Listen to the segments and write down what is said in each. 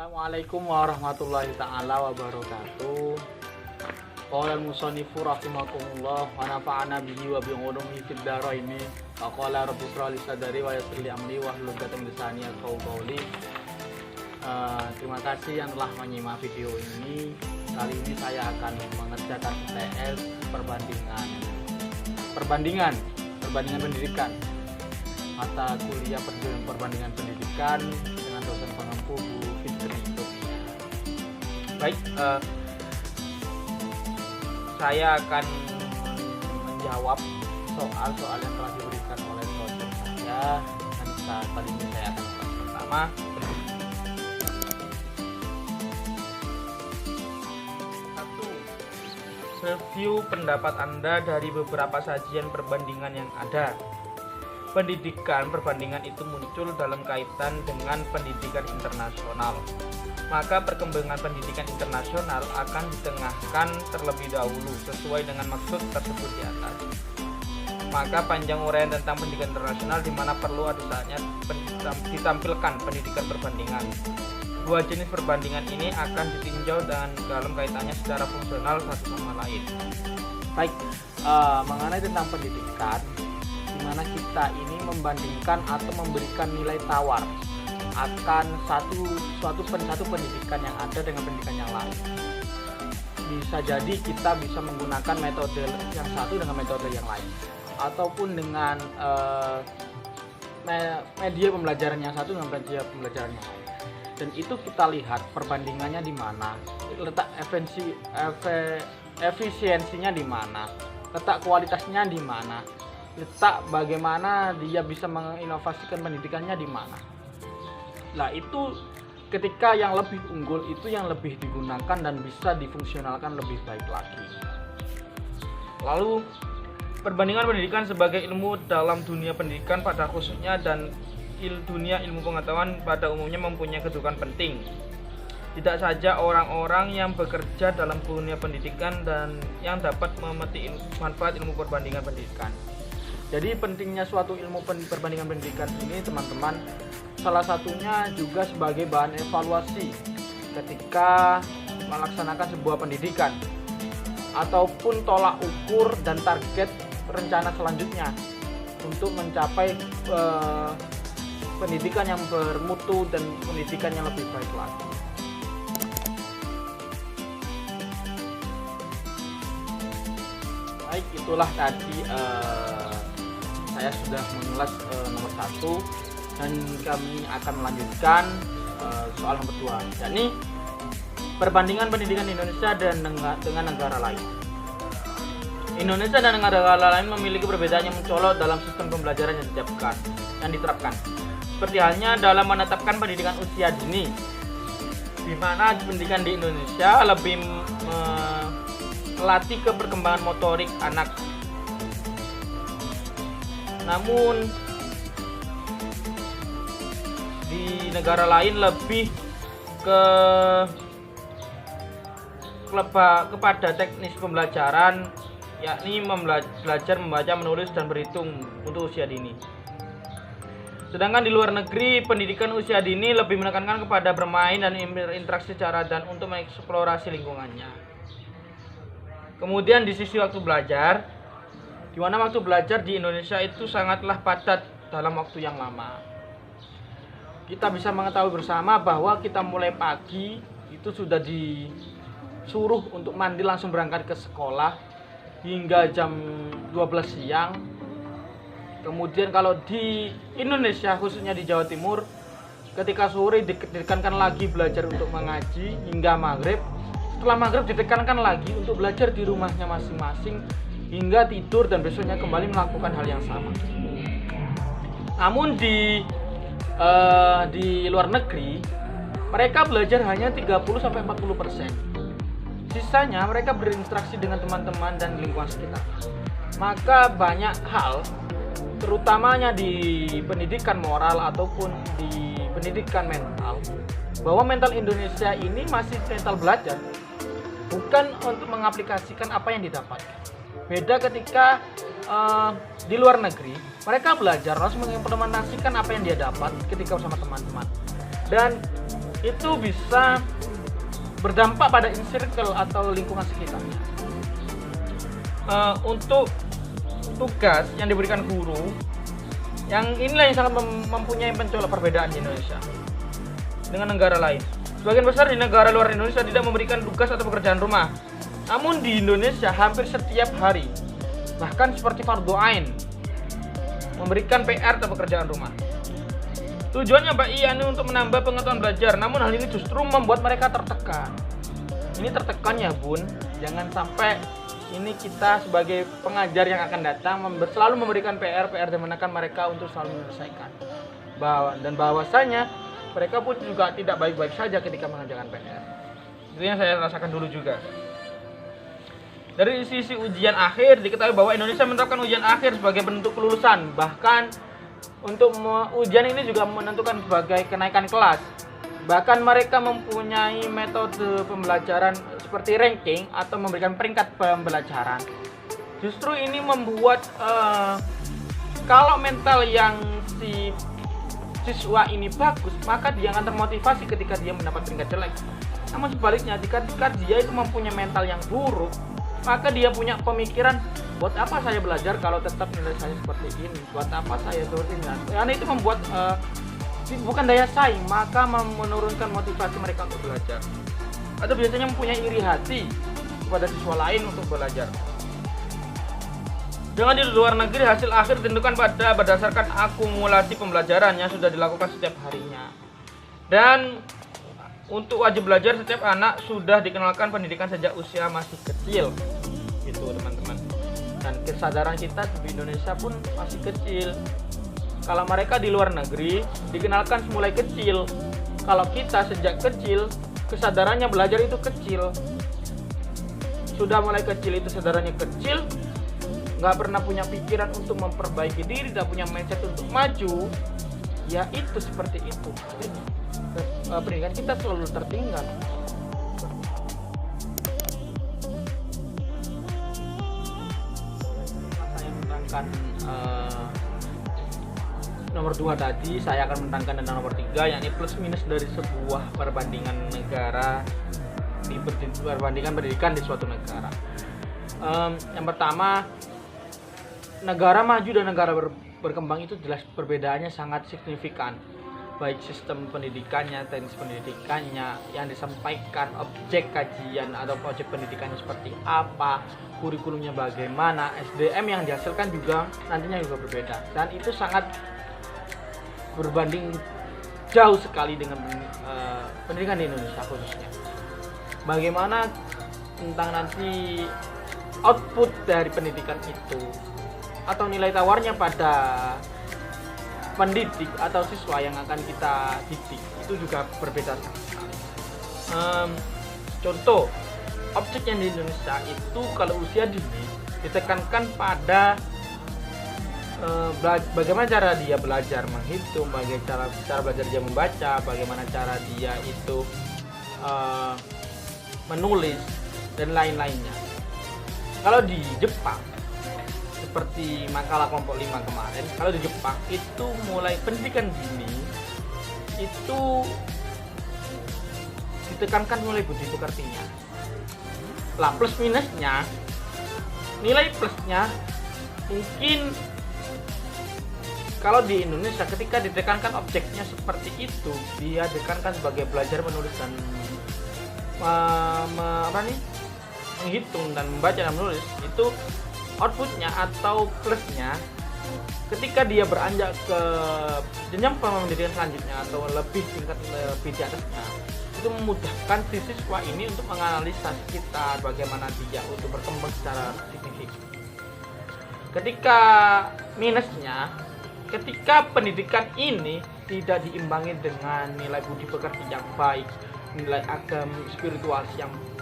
Assalamualaikum warahmatullahi ta'ala wabarakatuh. Qala al-musannifu rahimakumullah wa nafa'ana bihi wa bi'ulumihi fid dharaini. Wa qala rabbi shrah li sadri wa yassir li amri wahlul 'uqdatam min lisani yafqahu qawli. Terima kasih yang telah menyimak video ini. Kali ini saya akan mengerjakan UTS perbandingan pendidikan. Mata kuliah perbandingan pendidikan dengan dosen pengampu Bu Fitri. Baik, saya akan menjawab soal-soal yang telah diberikan oleh dosen saya. Dan kali ini saya akan bahas pertama. Satu, review pendapat Anda dari beberapa sajian perbandingan yang ada. Pendidikan perbandingan itu muncul dalam kaitan dengan pendidikan internasional. Maka perkembangan pendidikan internasional akan ditengahkan terlebih dahulu sesuai dengan maksud tersebut di atas. Maka panjang uraian tentang pendidikan internasional di mana perlu ada saatnya ditampilkan pendidikan perbandingan. Dua jenis perbandingan ini akan ditinjau dalam kaitannya secara fungsional satu sama lain. Baik, mengenai tentang pendidikan, di mana kita ini membandingkan atau memberikan nilai tawar akan satu pendidikan yang ada dengan pendidikan yang lain. Bisa jadi kita bisa menggunakan metode yang satu dengan metode yang lain, ataupun dengan media pembelajaran yang satu dengan media pembelajaran yang lain. Dan itu kita lihat perbandingannya di mana, letak efisiensinya di mana, letak kualitasnya di mana, letak bagaimana dia bisa menginovasikan pendidikannya di mana. Nah, itu ketika yang lebih unggul itu yang lebih digunakan dan bisa difungsionalkan lebih baik lagi. Lalu perbandingan pendidikan sebagai ilmu dalam dunia pendidikan pada khususnya dan dunia ilmu pengetahuan pada umumnya mempunyai kedudukan penting. Tidak saja orang-orang yang bekerja dalam dunia pendidikan dan yang dapat memetik manfaat ilmu perbandingan pendidikan. Jadi pentingnya suatu ilmu perbandingan pendidikan ini, teman-teman, salah satunya juga sebagai bahan evaluasi ketika melaksanakan sebuah pendidikan, ataupun tolak ukur dan target rencana selanjutnya untuk mencapai pendidikan yang bermutu dan pendidikan yang lebih baik lagi. Baik, itulah tadi saya sudah mengulas nomor 1, dan kami akan melanjutkan soal nomor 2, yakni perbandingan pendidikan Indonesia dengan negara lain. Indonesia dan negara lain memiliki perbedaan yang mencolok dalam sistem pembelajaran yang diterapkan. Seperti halnya dalam menetapkan pendidikan usia dini, di mana pendidikan di Indonesia lebih melatih ke perkembangan motorik anak. Namun di negara lain lebih kepada teknis pembelajaran, yakni belajar membaca, menulis, dan berhitung untuk usia dini. Sedangkan di luar negeri, pendidikan usia dini lebih menekankan kepada bermain dan berinteraksi secara dan untuk mengeksplorasi lingkungannya. Kemudian di sisi waktu belajar, di mana waktu belajar di Indonesia itu sangatlah padat dalam waktu yang lama. Kita bisa mengetahui bersama bahwa kita mulai pagi itu sudah disuruh untuk mandi langsung berangkat ke sekolah hingga jam 12 siang. Kemudian kalau di Indonesia, khususnya di Jawa Timur, ketika sore ditekankan lagi belajar untuk mengaji hingga maghrib. Setelah maghrib ditekankan lagi untuk belajar di rumahnya masing-masing hingga tidur dan besoknya kembali melakukan hal yang sama. Namun di luar negeri, mereka belajar hanya 30-40%. Sisanya mereka berinteraksi dengan teman-teman dan lingkungan sekitar. Maka banyak hal, terutamanya di pendidikan moral ataupun di pendidikan mental, bahwa mental Indonesia ini masih mental belajar, bukan untuk mengaplikasikan apa yang didapatkan. Beda ketika di luar negeri, mereka belajar langsung mengimplementasikan apa yang dia dapat ketika bersama teman-teman. Dan itu bisa berdampak pada inner circle atau lingkungan sekitarnya. Untuk tugas yang diberikan guru, yang inilah yang sangat mempunyai mencolok perbedaan di Indonesia dengan negara lain. Sebagian besar di negara luar Indonesia tidak memberikan tugas atau pekerjaan rumah. Namun di Indonesia hampir setiap hari, bahkan seperti fardu ain, memberikan PR atau pekerjaan rumah. Tujuannya bagi untuk menambah pengetahuan belajar, namun hal ini justru membuat mereka tertekan. Ini tertekan ya bun, jangan sampai ini kita sebagai pengajar yang akan datang selalu memberikan PR dan menekan mereka untuk selalu menyelesaikan. Dan bahwasanya mereka pun juga tidak baik-baik saja ketika mengerjakan PR. Itu yang saya rasakan dulu juga. Dari sisi ujian akhir, diketahui bahwa Indonesia menerapkan ujian akhir sebagai bentuk kelulusan. Bahkan untuk ujian ini juga menentukan sebagai kenaikan kelas. Bahkan mereka mempunyai metode pembelajaran seperti ranking atau memberikan peringkat pembelajaran. Justru ini membuat kalau mental yang si siswa ini bagus, maka dia akan termotivasi ketika dia mendapat peringkat jelek. Namun sebaliknya, jika dia itu mempunyai mental yang buruk, maka dia punya pemikiran, buat apa saya belajar kalau tetap nilai saya seperti ini? Buat apa saya seperti ini? Karena itu membuat bukan daya saing, maka menurunkan motivasi mereka untuk belajar. Atau biasanya mempunyai iri hati kepada siswa lain untuk belajar. Dengan di luar negeri, hasil akhir ditentukan berdasarkan akumulasi pembelajaran yang sudah dilakukan setiap harinya. Dan untuk wajib belajar, setiap anak sudah dikenalkan pendidikan sejak usia masih kecil, gitu teman-teman. Dan kesadaran kita di Indonesia pun masih kecil. Kalau mereka di luar negeri dikenalkan mulai kecil. Kalau kita sejak kecil, kesadarannya belajar itu kecil. Sudah mulai kecil itu kesadarannya kecil, nggak pernah punya pikiran untuk memperbaiki diri, tidak punya mindset untuk maju, ya itu seperti itu. Pendidikan kita selalu tertinggal. Saya menerangkan nomor 2 tadi, saya akan menerangkan tentang nomor 3, yakni plus minus dari sebuah perbandingan negara perbandingan pendidikan di suatu negara. Yang pertama, negara maju dan negara berkembang itu jelas perbedaannya sangat signifikan. Baik sistem pendidikannya, teknis pendidikannya, yang disampaikan, objek kajian atau objek pendidikannya seperti apa, kurikulumnya bagaimana, SDM yang dihasilkan juga nantinya juga berbeda. Dan itu sangat berbanding jauh sekali dengan pendidikan di Indonesia khususnya. Bagaimana tentang nanti output dari pendidikan itu atau nilai tawarnya pada pendidik atau siswa yang akan kita didik itu juga berbeda sekali. Contoh, objek yang di Indonesia itu kalau usia dini ditekankan pada bagaimana cara dia belajar menghitung, bagaimana cara belajar dia membaca, bagaimana cara dia itu menulis dan lain-lainnya. Kalau di Jepang, seperti makalah kelompok 5 kemarin, kalau di Jepang itu mulai pendidikan dini itu ditekankan mulai budi pekertinya. Lah plus minusnya, nilai plusnya mungkin kalau di Indonesia ketika ditekankan objeknya seperti itu, dia ditekankan sebagai belajar menulis dan menghitung dan membaca dan menulis, itu outputnya atau plusnya ketika dia beranjak ke jenjang pendidikan selanjutnya atau lebih tingkat lebih di atasnya, itu memudahkan si siswa ini untuk menganalisa sekitar, bagaimana dia untuk berkembang secara signifikan. Ketika minusnya, ketika pendidikan ini tidak diimbangi dengan nilai budi pekerti yang baik, nilai agama spiritual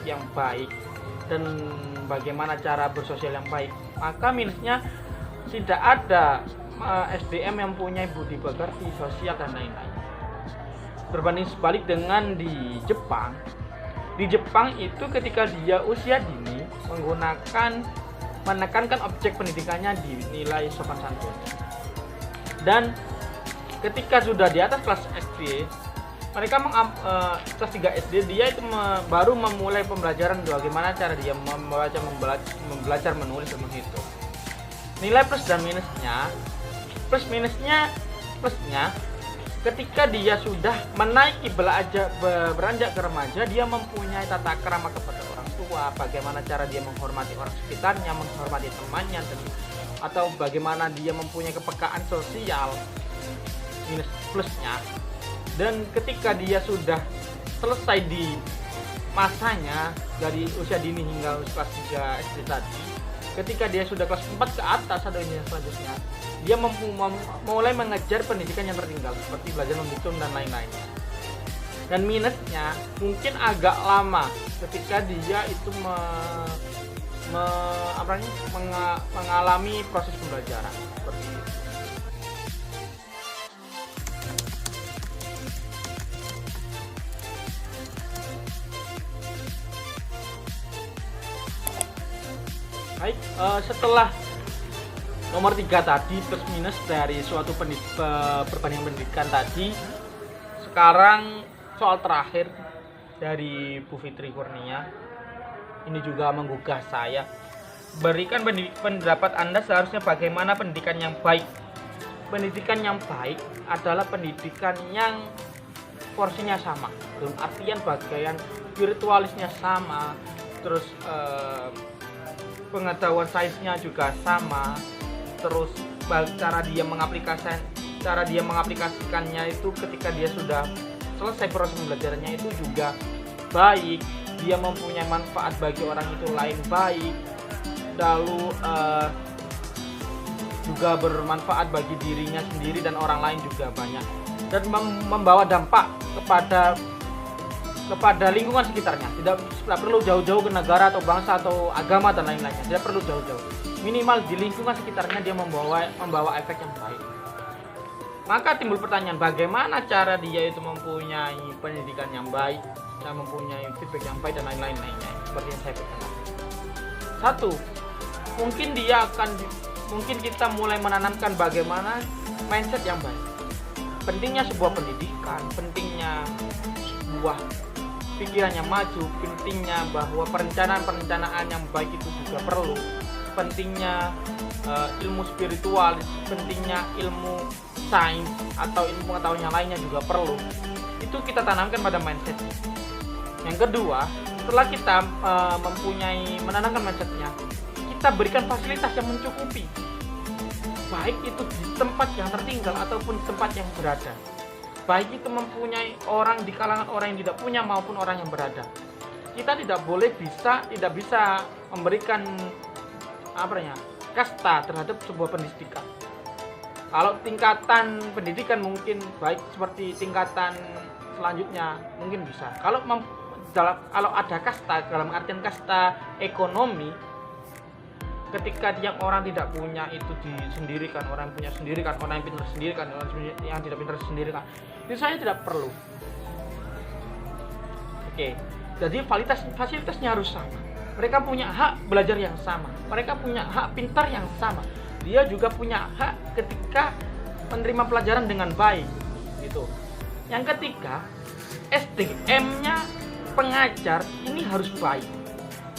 yang baik, dan bagaimana cara bersosial yang baik, maka minusnya tidak ada SDM yang punya budi pekerti, sosial dan lain-lain. Berbanding sebalik dengan di Jepang. Di Jepang itu ketika dia usia dini menekankan objek pendidikannya di nilai sopan santun. Dan ketika sudah di atas kelas SD, mereka kelas 3 SD dia itu baru memulai pembelajaran bagaimana cara dia belajar menulis dan menghitung. Nilai plus dan minusnya, plusnya ketika dia sudah menaiki beranjak ke remaja, dia mempunyai tata krama kepada orang tua, bagaimana cara dia menghormati orang sekitarnya, menghormati temannya, atau bagaimana dia mempunyai kepekaan sosial. Minus plusnya, dan ketika dia sudah selesai di masanya dari usia dini hingga kelas 3 SD tadi, ketika dia sudah kelas 4 ke atas atau ini selanjutnya, dia mulai mengejar pendidikan yang tertinggal seperti belajar menghitung dan lain-lainnya. Dan minusnya mungkin agak lama ketika dia itu mengalami proses pembelajaran seperti itu. Baik, setelah nomor 3 tadi plus minus dari suatu perbandingan pendidikan tadi, sekarang soal terakhir dari Bu Fitri Kurnia ini juga menggugah saya. Berikan pendapat Anda seharusnya bagaimana pendidikan yang baik. Pendidikan yang baik adalah pendidikan yang porsinya sama, dalam artian bagian spiritualisnya sama, terus pengetahuan sainsnya juga sama, terus cara dia mengaplikasikannya itu ketika dia sudah selesai proses pembelajarannya itu juga baik, dia mempunyai manfaat bagi orang itu lain baik, lalu juga bermanfaat bagi dirinya sendiri dan orang lain juga banyak, dan membawa dampak kepada lingkungan sekitarnya. Tidak perlu jauh-jauh ke negara atau bangsa atau agama dan lain-lainnya, tidak perlu jauh-jauh, minimal di lingkungan sekitarnya dia membawa efek yang baik. Maka timbul pertanyaan, bagaimana cara dia itu mempunyai pendidikan yang baik dan mempunyai feedback yang baik dan lain-lainnya, seperti yang saya katakan. Satu, mungkin kita mulai menanamkan bagaimana mindset yang baik, pentingnya sebuah pendidikan, pentingnya sebuah pikiran yang maju, pentingnya bahwa perencanaan yang baik itu juga perlu, pentingnya ilmu spiritual, pentingnya ilmu sains atau ilmu pengetahuan yang lainnya juga perlu. Itu kita tanamkan pada mindset. Yang kedua, setelah kita menanamkan mindsetnya, kita berikan fasilitas yang mencukupi, baik itu di tempat yang tertinggal ataupun di tempat yang berada, baik itu mempunyai orang di kalangan orang yang tidak punya maupun orang yang berada. Kita tidak bisa memberikan kasta terhadap sebuah pendidikan. Kalau tingkatan pendidikan mungkin baik seperti tingkatan selanjutnya mungkin bisa. Kalau ada kasta dalam artian kasta ekonomi, ketika orang tidak punya itu disendirikan, orang yang punya sendirikan, orang yang pintar sendirikan, orang yang tidak pintar sendirikan, itu saya tidak perlu. Oke, jadi fasilitasnya harus sama. Mereka punya hak belajar yang sama, mereka punya hak pintar yang sama. Dia juga punya hak ketika menerima pelajaran dengan baik, gitu. Yang ketiga, SDM-nya pengajar ini harus baik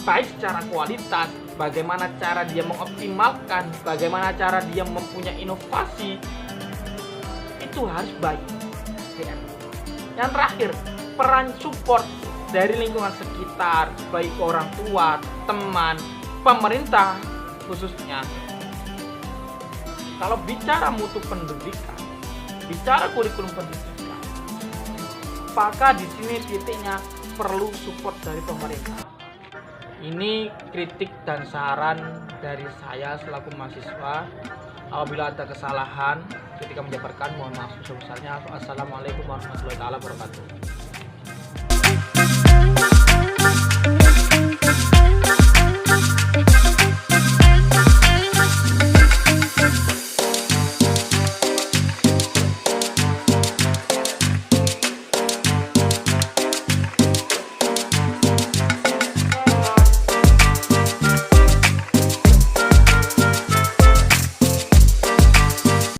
secara kualitas. Bagaimana cara dia mengoptimalkan, bagaimana cara dia mempunyai inovasi, itu harus baik. Yang terakhir, peran support dari lingkungan sekitar, baik orang tua, teman, pemerintah khususnya. Kalau bicara mutu pendidikan, bicara kurikulum pendidikan, maka di sini titiknya perlu support dari pemerintah. Ini kritik dan saran dari saya selaku mahasiswa. Apabila ada kesalahan ketika menjabarkan, mohon maaf sebesar-besarnya. Assalamualaikum warahmatullahi wabarakatuh.